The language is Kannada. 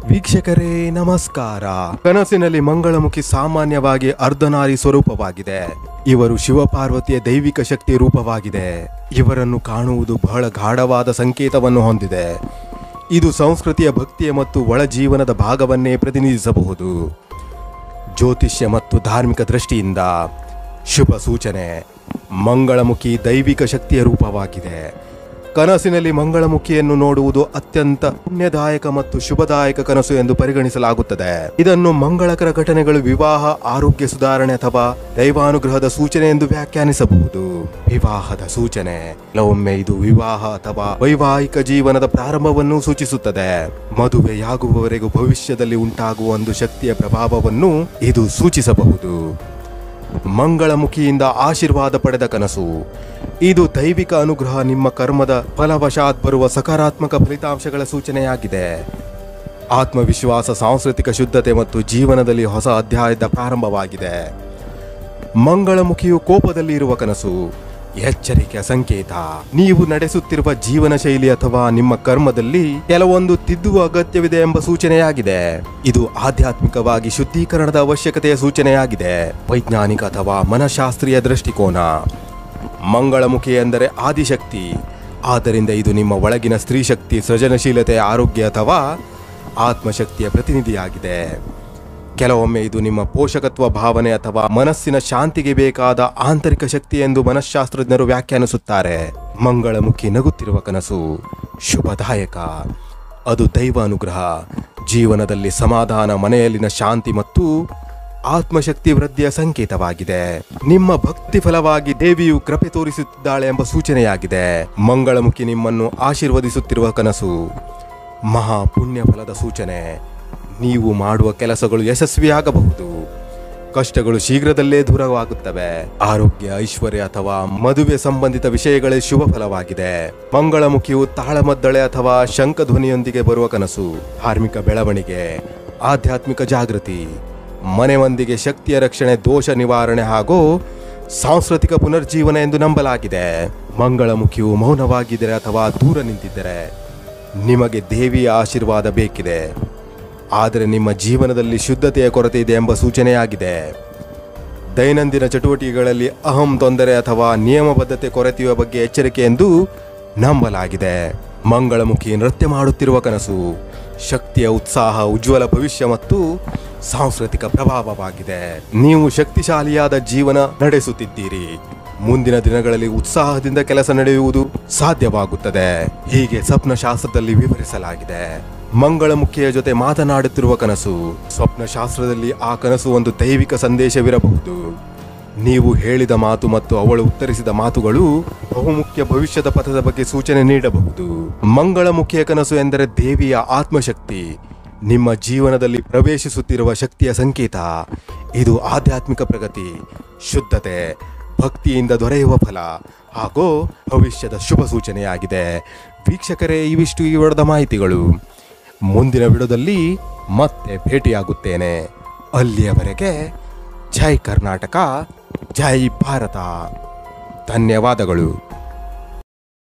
ವೀಕ್ಷಕರೇ ನಮಸ್ಕಾರ. ಕನಸಿನಲ್ಲಿ ಮಂಗಳಮುಖಿ ಸಾಮಾನ್ಯವಾಗಿ ಅರ್ಧನಾರಿ ಸ್ವರೂಪವಾಗಿದೆ. ಇವರು ಶಿವಪಾರ್ವತಿಯ ದೈವಿಕ ಶಕ್ತಿ ರೂಪವಾಗಿದೆ. ಇವರನ್ನು ಕಾಣುವುದು ಬಹಳ ಗಾಢವಾದ ಸಂಕೇತವನ್ನು ಹೊಂದಿದೆ. ಇದು ಸಂಸ್ಕೃತಿಯ ಭಕ್ತಿಯ ಮತ್ತು ಒಳ ಜೀವನದ ಭಾಗವನ್ನೇ ಪ್ರತಿನಿಧಿಸಬಹುದು. ಜ್ಯೋತಿಷ್ಯ ಮತ್ತು ಧಾರ್ಮಿಕ ದೃಷ್ಟಿಯಿಂದ ಶುಭ ಸೂಚನೆ. ಮಂಗಳಮುಖಿ ದೈವಿಕ ಶಕ್ತಿಯ ರೂಪವಾಗಿದೆ. ಕನಸಿನಲ್ಲಿ ಮಂಗಳಮುಖಿಯನ್ನು ನೋಡುವುದು ಅತ್ಯಂತ ಪುಣ್ಯದಾಯಕ ಮತ್ತು ಶುಭದಾಯಕ ಕನಸು ಎಂದು ಪರಿಗಣಿಸಲಾಗುತ್ತದೆ. ಇದನ್ನು ಮಂಗಳಕರ ಘಟನೆಗಳು, ವಿವಾಹ, ಆರೋಗ್ಯ ಸುಧಾರಣೆ ಅಥವಾ ದೈವಾನುಗ್ರಹದ ಸೂಚನೆ ಎಂದು ವ್ಯಾಖ್ಯಾನಿಸಬಹುದು. ವಿವಾಹದ ಸೂಚನೆ. ಕೆಲವೊಮ್ಮೆ ಇದು ವಿವಾಹ ಅಥವಾ ವೈವಾಹಿಕ ಜೀವನದ ಪ್ರಾರಂಭವನ್ನು ಸೂಚಿಸುತ್ತದೆ. ಮದುವೆಯಾಗುವವರೆಗೂ ಭವಿಷ್ಯದಲ್ಲಿ ಉಂಟಾಗುವ ಒಂದು ಶಕ್ತಿಯ ಪ್ರಭಾವವನ್ನು ಇದು ಸೂಚಿಸಬಹುದು. ಮಂಗಳಮುಖಿಯಿಂದ ಆಶೀರ್ವಾದ ಪಡೆದ ಕನಸು. ಇದು ದೈವಿಕ ಅನುಗ್ರಹ, ನಿಮ್ಮ ಕರ್ಮದ ಫಲವಶಾತ್ ಬರುವ ಸಕಾರಾತ್ಮಕ ಫಲಿತಾಂಶಗಳ ಸೂಚನೆಯಾಗಿದೆ. ಆತ್ಮವಿಶ್ವಾಸ, ಸಾಂಸ್ಕೃತಿಕ ಶುದ್ಧತೆ ಮತ್ತು ಜೀವನದಲ್ಲಿ ಹೊಸ ಅಧ್ಯಾಯದ ಪ್ರಾರಂಭವಾಗಿದೆ. ಮಂಗಳಮುಖಿಯು ಕೋಪದಲ್ಲಿ ಇರುವ ಕನಸು. ಎಚ್ಚರಿಕೆಯ ಸಂಕೇತ. ನೀವು ನಡೆಸುತ್ತಿರುವ ಜೀವನ ಶೈಲಿ ಅಥವಾ ನಿಮ್ಮ ಕರ್ಮದಲ್ಲಿ ಕೆಲವೊಂದು ತಿದ್ದುವ ಅಗತ್ಯವಿದೆ ಎಂಬ ಸೂಚನೆಯಾಗಿದೆ. ಇದು ಆಧ್ಯಾತ್ಮಿಕವಾಗಿ ಶುದ್ಧೀಕರಣದ ಅವಶ್ಯಕತೆಯ ಸೂಚನೆಯಾಗಿದೆ. ವೈಜ್ಞಾನಿಕ ಅಥವಾ ಮನಃಶಾಸ್ತ್ರೀಯ ದೃಷ್ಟಿಕೋನ. ಮಂಗಳಮುಖಿ ಎಂದರೆ ಆದಿಶಕ್ತಿ. ಆದ್ದರಿಂದ ಇದು ನಿಮ್ಮ ಒಳಗಿನ ಸ್ತ್ರೀ ಶಕ್ತಿ, ಸೃಜನಶೀಲತೆ, ಆರೋಗ್ಯ ಅಥವಾ ಆತ್ಮಶಕ್ತಿಯ ಪ್ರತಿನಿಧಿಯಾಗಿದೆ. ಕೆಲವೊಮ್ಮೆ ಇದು ನಿಮ್ಮ ಪೋಷಕತ್ವ ಭಾವನೆ ಅಥವಾ ಮನಸ್ಸಿನ ಶಾಂತಿಗೆ ಬೇಕಾದ ಆಂತರಿಕ ಶಕ್ತಿ ಎಂದು ಮನಃಶಾಸ್ತ್ರಜ್ಞರು ವ್ಯಾಖ್ಯಾನಿಸುತ್ತಾರೆ. ಮಂಗಳಮುಖಿ ನಗುತ್ತಿರುವ ಕನಸು ಶುಭದಾಯಕ. ಅದು ದೈವ ಅನುಗ್ರಹ, ಜೀವನದಲ್ಲಿ ಸಮಾಧಾನ, ಮನೆಯಲ್ಲಿನ ಶಾಂತಿ ಮತ್ತು ಆತ್ಮಶಕ್ತಿ ವೃದ್ಧಿಯ ಸಂಕೇತವಾಗಿದೆ. ನಿಮ್ಮ ಭಕ್ತಿ ಫಲವಾಗಿ ದೇವಿಯು ಕೃಪೆ ತೋರಿಸುತ್ತಿದ್ದಾಳೆ ಎಂಬ ಸೂಚನೆಯಾಗಿದೆ. ಮಂಗಳಮುಖಿ ನಿಮ್ಮನ್ನು ಆಶೀರ್ವದಿಸುತ್ತಿರುವ ಕನಸು ಮಹಾ ಪುಣ್ಯ ಫಲದ ಸೂಚನೆ. ನೀವು ಮಾಡುವ ಕೆಲಸಗಳು ಯಶಸ್ವಿಯಾಗಬಹುದು. ಕಷ್ಟಗಳು ಶೀಘ್ರದಲ್ಲೇ ದೂರವಾಗುತ್ತವೆ. ಆರೋಗ್ಯ, ಐಶ್ವರ್ಯ ಅಥವಾ ಮದುವೆ ಸಂಬಂಧಿತ ವಿಷಯಗಳೇ ಶುಭ ಫಲವಾಗಿದೆ. ಮಂಗಳಮುಖಿಯು ತಾಳಮದ್ದಳೆ ಅಥವಾ ಶಂಖಧ್ವನಿಯೊಂದಿಗೆ ಬರುವ ಕನಸು ಧಾರ್ಮಿಕ ಬೆಳವಣಿಗೆ, ಆಧ್ಯಾತ್ಮಿಕ ಜಾಗೃತಿ, ಮನೆ ಮಂದಿಗೆ ಶಕ್ತಿಯ ರಕ್ಷಣೆ, ದೋಷ ನಿವಾರಣೆ ಹಾಗೂ ಸಾಂಸ್ಕೃತಿಕ ಪುನರ್ಜೀವನ ಎಂದು ನಂಬಲಾಗಿದೆ. ಮಂಗಳಮುಖಿಯು ಮೌನವಾಗಿದ್ದರೆ ಅಥವಾ ದೂರ ನಿಂತಿದ್ದರೆ ನಿಮಗೆ ದೇವಿಯ ಆಶೀರ್ವಾದ ಬೇಕಿದೆ, ಆದರೆ ನಿಮ್ಮ ಜೀವನದಲ್ಲಿ ಶುದ್ಧತೆಯ ಕೊರತೆ ಇದೆ ಎಂಬ ಸೂಚನೆಯಾಗಿದೆ. ದೈನಂದಿನ ಚಟುವಟಿಕೆಗಳಲ್ಲಿ ಅಹಂ ತೊಂದರೆ ಅಥವಾ ನಿಯಮಬದ್ಧತೆ ಕೊರತೆಯ ಬಗ್ಗೆ ಎಚ್ಚರಿಕೆ ಎಂದು ನಂಬಲಾಗಿದೆ. ಮಂಗಳಮುಖಿ ನೃತ್ಯ ಮಾಡುತ್ತಿರುವ ಕನಸು ಶಕ್ತಿಯ ಉತ್ಸಾಹ, ಉಜ್ವಲ ಭವಿಷ್ಯ ಮತ್ತು ಸಾಂಸ್ಕೃತಿಕ ಪ್ರಭಾವವಾಗಿದೆ. ನೀವು ಶಕ್ತಿಶಾಲಿಯಾದ ಜೀವನ ನಡೆಸುತ್ತಿದ್ದೀರಿ. ಮುಂದಿನ ದಿನಗಳಲ್ಲಿ ಉತ್ಸಾಹದಿಂದ ಕೆಲಸ ನಡೆಯುವುದು ಸಾಧ್ಯವಾಗುತ್ತದೆ. ಹೀಗೆ ಸ್ವಪ್ನಶಾಸ್ತ್ರದಲ್ಲಿ ವಿವರಿಸಲಾಗಿದೆ. ಮಂಗಳಮುಖಿಯ ಜೊತೆ ಮಾತನಾಡುತ್ತಿರುವ ಕನಸು. ಸ್ವಪ್ನಶಾಸ್ತ್ರದಲ್ಲಿ ಆ ಕನಸು ಒಂದು ದೈವಿಕ ಸಂದೇಶವಿರಬಹುದು. ನೀವು ಹೇಳಿದ ಮಾತು ಮತ್ತು ಅವಳು ಉತ್ತರಿಸಿದ ಮಾತುಗಳು ಬಹುಮುಖ್ಯ ಭವಿಷ್ಯದ ಪಥದ ಬಗ್ಗೆ ಸೂಚನೆ ನೀಡಬಹುದು. ಮಂಗಳಮುಖಿಯ ಕನಸು ಎಂದರೆ ದೇವಿಯ ಆತ್ಮಶಕ್ತಿ ನಿಮ್ಮ ಜೀವನದಲ್ಲಿ ಪ್ರವೇಶಿಸುತ್ತಿರುವ ಶಕ್ತಿಯ ಸಂಕೇತ. ಇದು ಆಧ್ಯಾತ್ಮಿಕ ಪ್ರಗತಿ, ಶುದ್ಧತೆ, ಭಕ್ತಿಯಿಂದ ದೊರೆಯುವ ಫಲ ಹಾಗೂ ಭವಿಷ್ಯದ ಶುಭ ಸೂಚನೆಯಾಗಿದೆ. ವೀಕ್ಷಕರೇ, ಇವಿಷ್ಟು ಈ ವಿಡಿಯೋದ ಮಾಹಿತಿಗಳು. ಮುಂದಿನ ವಿಡಿಯೋದಲ್ಲಿ ಮತ್ತೆ ಭೇಟಿಯಾಗುತ್ತೇನೆ. ಅಲ್ಲಿಯವರೆಗೆ ಜೈ ಕರ್ನಾಟಕ, ಜೈ ಭಾರತ. ಧನ್ಯವಾದಗಳು.